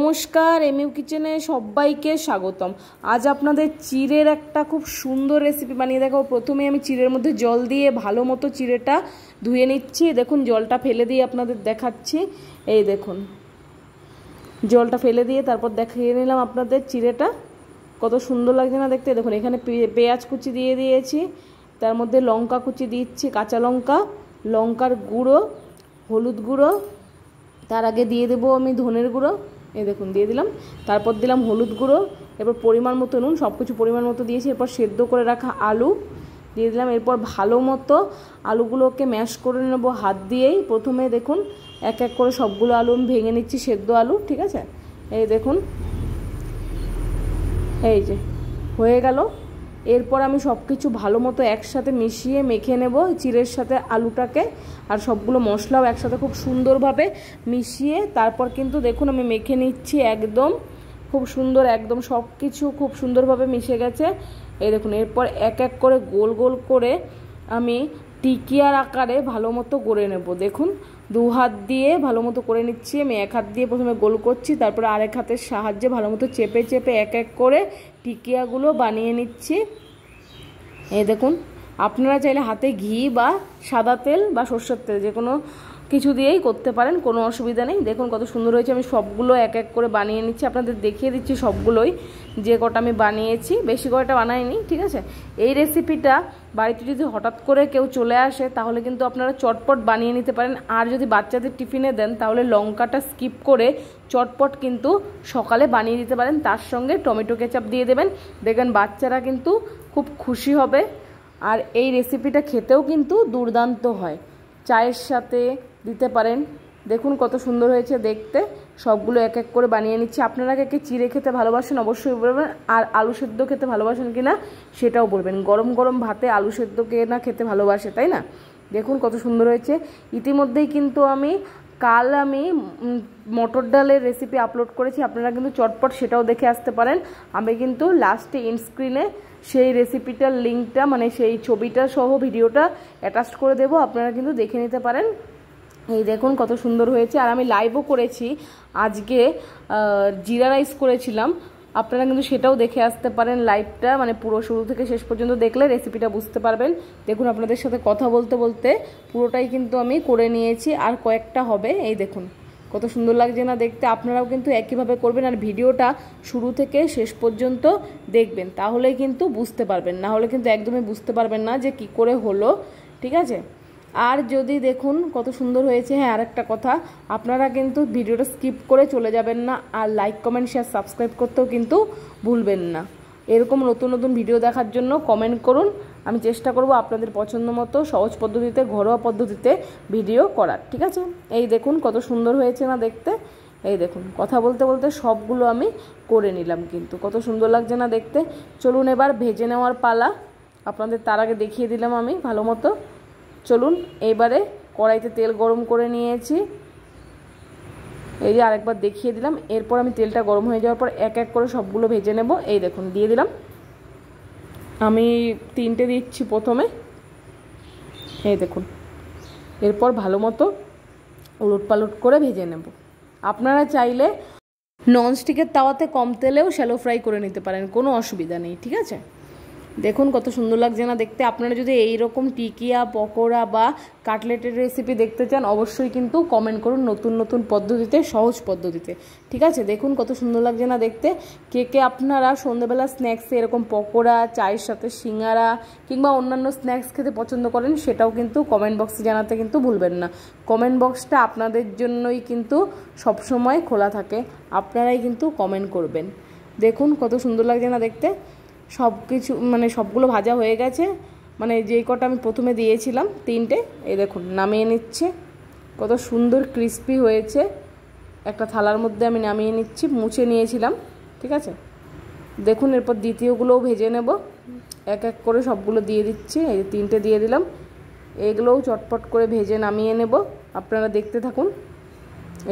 নমস্কার, এমইউ কিচেনে সবাইকে স্বাগতম। আজ আপনাদের চিড়ের একটা খুব সুন্দর রেসিপি বানিয়ে দেখাবো। প্রথমে আমি চিড়ের মধ্যে জল দিয়ে ভালো মতো চিড়েটা ধুয়ে নিচ্ছি। দেখুন জলটা ফেলে দিয়ে আপনাদের দেখাচ্ছি। এই দেখুন জলটা ফেলে দিয়ে তারপর দেখিয়ে নিলাম আপনাদের চিড়েটা কত সুন্দর লাগছে না দেখতে। দেখুন এখানে পেঁয়াজ কুচি দিয়ে দিয়েছি, তার মধ্যে লঙ্কা কুচি দিচ্ছি, কাঁচা লঙ্কা, লঙ্কার গুঁড়ো, হলুদ গুঁড়ো, তার আগে দিয়ে দেবো আমি ধনের গুঁড়ো। এই দেখুন দিয়ে দিলাম, তারপর দিলাম হলুদ গুঁড়ো, এরপর পরিমাণ মতো নুন, সব কিছু পরিমাণ মতো দিয়েছি। এরপর সেদ্ধ করে রাখা আলু দিয়ে দিলাম। এরপর ভালো মতো আলুগুলোকে ম্যাশ করে নেব হাত দিয়েই। প্রথমে দেখুন এক এক করে সবগুলো আলু আমি ভেঙে নিচ্ছি, সেদ্ধ আলু, ঠিক আছে। এই দেখুন এই যে হয়ে গেল। এরপর আমি সব কিছু ভালো মতো একসাথে মিশিয়ে মেখে নেব চিড়ের সাথে আলুটাকে, আর সবগুলো মশলাও একসাথে খুব সুন্দরভাবে মিশিয়ে তারপর কিন্তু দেখুন আমি মেখে নিচ্ছি একদম খুব সুন্দর, একদম সব কিছু খুব সুন্দরভাবে মিশে গেছে। এই দেখুন এরপর এক এক করে গোল গোল করে আমি টিকিয়ার আকারে ভালো মতো গড়ে নেব। দেখুন দু হাত দিয়ে ভালো মতো করে নিচ্ছি। আমি এক হাত দিয়ে প্রথমে গোল করছি, তারপরে আরেক হাতের সাহায্যে ভালো মতো চেপে চেপে এক এক করে টিকিয়াগুলো বানিয়ে নিচ্ছি। এই দেখুন আপনারা চাইলে হাতে ঘি বা সাদা তেল বা সরষের তেল যে কোনো কিছু দিয়েই করতে পারেন, কোনো অসুবিধা নেই। দেখুন কত সুন্দর হয়েছে। আমি সবগুলো এক এক করে বানিয়ে নিচ্ছি, আপনাদের দেখিয়ে দিচ্ছি সবগুলোই যে কটা আমি বানিয়েছি, বেশি কয়টা বানাইনি, ঠিক আছে। এই রেসিপিটা বাড়িতে যদি হঠাৎ করে কেউ চলে আসে তাহলে কিন্তু আপনারা চটপট বানিয়ে নিতে পারেন। আর যদি বাচ্চাদের টিফিনে দেন তাহলে লঙ্কাটা স্কিপ করে চটপট কিন্তু সকালে বানিয়ে দিতে পারেন। তার সঙ্গে টমেটো কেচাপ দিয়ে দেবেন, দেখবেন বাচ্চারা কিন্তু খুব খুশি হবে। আর এই রেসিপিটা খেতেও কিন্তু দুর্দান্ত হয়, চায়ের সাথে দিতে পারেন। দেখুন কত সুন্দর হয়েছে দেখতে। সবগুলো এক এক করে বানিয়ে নিচ্ছি। আপনারা কে চিড়ে খেতে ভালোবাসেন অবশ্যই বলবেন, আর আলু সেদ্ধ খেতে ভালোবাসেন কিনা সেটাও বলবেন। গরম গরম ভাতে আলু সেদ্ধ কে না খেতে ভালোবাসে, তাই না? দেখুন কত সুন্দর হয়েছে। ইতিমধ্যেই কিন্তু আমি কাল মটর ডালের রেসিপি আপলোড করেছি, আপনারা কিন্তু চটপট সেটাও দেখে আসতে পারেন। আমি কিন্তু লাস্টে ইনস্ক্রিনে সেই রেসিপিটার লিঙ্কটা মানে সেই ছবিটা সহ ভিডিওটা অ্যাটাচ করে দেবো, আপনারা কিন্তু দেখে নিতে পারেন। এই দেখুন কত সুন্দর হয়েছে। আর আমি লাইভও করেছি আজকে, জিরা রাইস করেছিলাম, আপনারা কিন্তু সেটাও দেখে আসতে পারেন লাইভটা, মানে পুরো শুরু থেকে শেষ পর্যন্ত দেখলে রেসিপিটা বুঝতে পারবেন। দেখুন আপনাদের সাথে কথা বলতে বলতে পুরোটাই কিন্তু আমি করে নিয়েছি, আর কয়েকটা হবে। এই দেখুন কত সুন্দর লাগছে না দেখতে। আপনারাও কিন্তু একইভাবে করবেন, আর ভিডিওটা শুরু থেকে শেষ পর্যন্ত দেখবেন, তাহলেই কিন্তু বুঝতে পারবেন, না হলে কিন্তু একদমই বুঝতে পারবেন না যে কি করে হলো, ঠিক আছে। আর যদি দেখুন কত সুন্দর হয়েছে। হ্যাঁ, আরেকটা কথা, আপনারা কিন্তু ভিডিওটা স্কিপ করে চলে যাবেন না, আর লাইক কমেন্ট শেয়ার সাবস্ক্রাইব করতেও কিন্তু ভুলবেন না। এরকম নতুন নতুন ভিডিও দেখার জন্য কমেন্ট করুন, আমি চেষ্টা করব আপনাদের পছন্দ মতো সহজ পদ্ধতিতে ঘরোয়া পদ্ধতিতে ভিডিও করার, ঠিক আছে। এই দেখুন কত সুন্দর হয়েছে না দেখতে। এই দেখুন কথা বলতে বলতে সবগুলো আমি করে নিলাম, কিন্তু কত সুন্দর লাগছে না দেখতে। চলুন এবার ভেজে নেওয়ার পালা। আপনাদের তার আগে দেখিয়ে দিলাম আমি ভালো মতো। চলুন এবারে কড়াইতে তেল গরম করে নিয়েছি, এই যে আরেকবার দেখিয়ে দিলাম। এরপর আমি তেলটা গরম হয়ে যাওয়ার পর এক এক করে সবগুলো ভেজে নেব। এই দেখুন দিয়ে দিলাম, আমি 3টে দিচ্ছি প্রথমে। এই দেখুন এরপর ভালো মতো উলট পালট করে ভেজে নেব। আপনারা চাইলে ননস্টিকের তাওয়াতে কম তেলেও শ্যালো ফ্রাই করে নিতে পারেন, কোনো অসুবিধা নেই, ঠিক আছে। দেখুন কত সুন্দর লাগছে না দেখতে। আপনারা যদি এই রকম টিকিয়া, পকোড়া বা কাটলেটের রেসিপি দেখতে চান অবশ্যই কিন্তু কমেন্ট করুন, নতুন নতুন পদ্ধতিতে, সহজ পদ্ধতিতে, ঠিক আছে। দেখুন কত সুন্দর লাগছে না দেখতে। কে আপনারা সন্ধ্যাবেলা স্ন্যাক্সে এরকম পকোড়া, চায়ের সাথে সিঙ্গারা কিংবা অন্যান্য স্ন্যাক্স খেতে পছন্দ করেন সেটাও কিন্তু কমেন্ট বক্সে জানাতে কিন্তু ভুলবেন না। কমেন্ট বক্সটা আপনাদের জন্যই কিন্তু সবসময় খোলা থাকে, আপনারাই কিন্তু কমেন্ট করবেন। দেখুন কত সুন্দর লাগছে না দেখতে। সব কিছু মানে সবগুলো ভাজা হয়ে গেছে, মানে যেই কটা আমি প্রথমে দিয়েছিলাম 3টে, এই দেখুন নামিয়ে নিচ্ছে। কত সুন্দর ক্রিস্পি হয়েছে। একটা থালার মধ্যে আমি নামিয়ে নিচ্ছি, মুছে নিয়েছিলাম, ঠিক আছে। দেখুন এরপর দ্বিতীয়গুলোও ভেজে নেব, এক এক করে সবগুলো দিয়ে দিচ্ছি। এই 3টে দিয়ে দিলাম, এগুলোও চটপট করে ভেজে নামিয়ে নেব। আপনারা দেখতে থাকুন।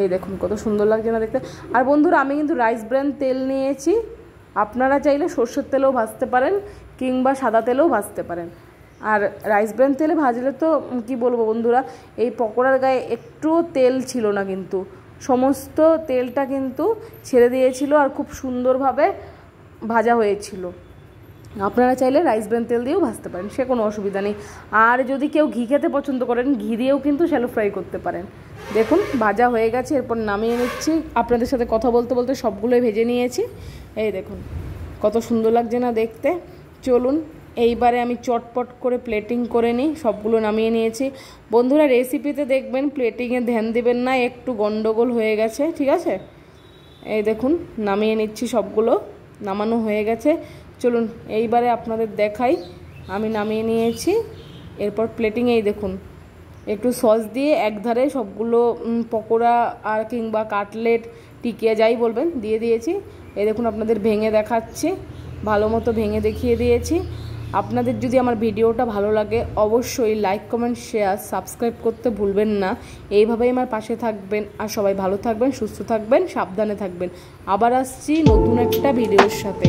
এই দেখুন কত সুন্দর লাগছে না দেখতে। আর বন্ধুরা আমি কিন্তু রাইস ব্র্যান তেল নিয়েছি, আপনারা চাইলে সরষের তেলেও ভাজতে পারেন কিংবা সাদা তেলেও ভাজতে পারেন। আর রাইস ব্র্যান তেলে ভাজলে তো কি বলবো বন্ধুরা, এই পকোড়ার গায়ে একটুও তেল ছিল না, কিন্তু সমস্ত তেলটা কিন্তু ছেড়ে দিয়েছিল আর খুব সুন্দরভাবে ভাজা হয়েছিল। আপনারা চাইলে রাইস ব্র্যান তেল দিয়েও ভাজতে পারেন, সে কোনো অসুবিধা নেই। আর যদি কেউ ঘি খেতে পছন্দ করেন, ঘি দিয়েও কিন্তু শ্যালো ফ্রাই করতে পারেন। দেখুন ভাজা হয়ে গেছে, এরপর নামিয়ে নিচ্ছি। আপনাদের সাথে কথা বলতে বলতে সবগুলোই ভেজে নিয়েছি। এই দেখুন কত সুন্দর লাগছে না দেখতে। চলুন এইবারে আমি চটপট করে প্লেটিং করে নিই। সবগুলো নামিয়ে নিয়েছি। বন্ধুরা রেসিপিতে দেখবেন প্লেটিংয়ে ধ্যান দেবেন না, একটু গন্ডগোল হয়ে গেছে, ঠিক আছে। এই দেখুন নামিয়ে নিচ্ছি, সবগুলো নামানো হয়ে গেছে। চলুন এইবারে আপনাদের দেখাই, আমি নামিয়ে নিয়েছি। এরপর প্লেটিংয়ে এই দেখুন একটু সস দিয়ে একধারে সবগুলো পকোড়া আর কিংবা কাটলেট টিকিয়া যাই বলবেন দিয়ে দিয়েছি। এই দেখুন আপনাদের ভেঙে দেখাচ্ছি, ভালো মতো ভেঙে দেখিয়ে দিয়েছি। আপনাদের যদি আমার ভিডিওটা ভালো লাগে অবশ্যই লাইক কমেন্ট শেয়ার সাবস্ক্রাইব করতে ভুলবেন না। এইভাবেই আমার পাশে থাকবেন। আর সবাই ভালো থাকবেন, সুস্থ থাকবেন, সাবধানে থাকবেন। আবার আসছি নতুন একটা ভিডিওর সাথে।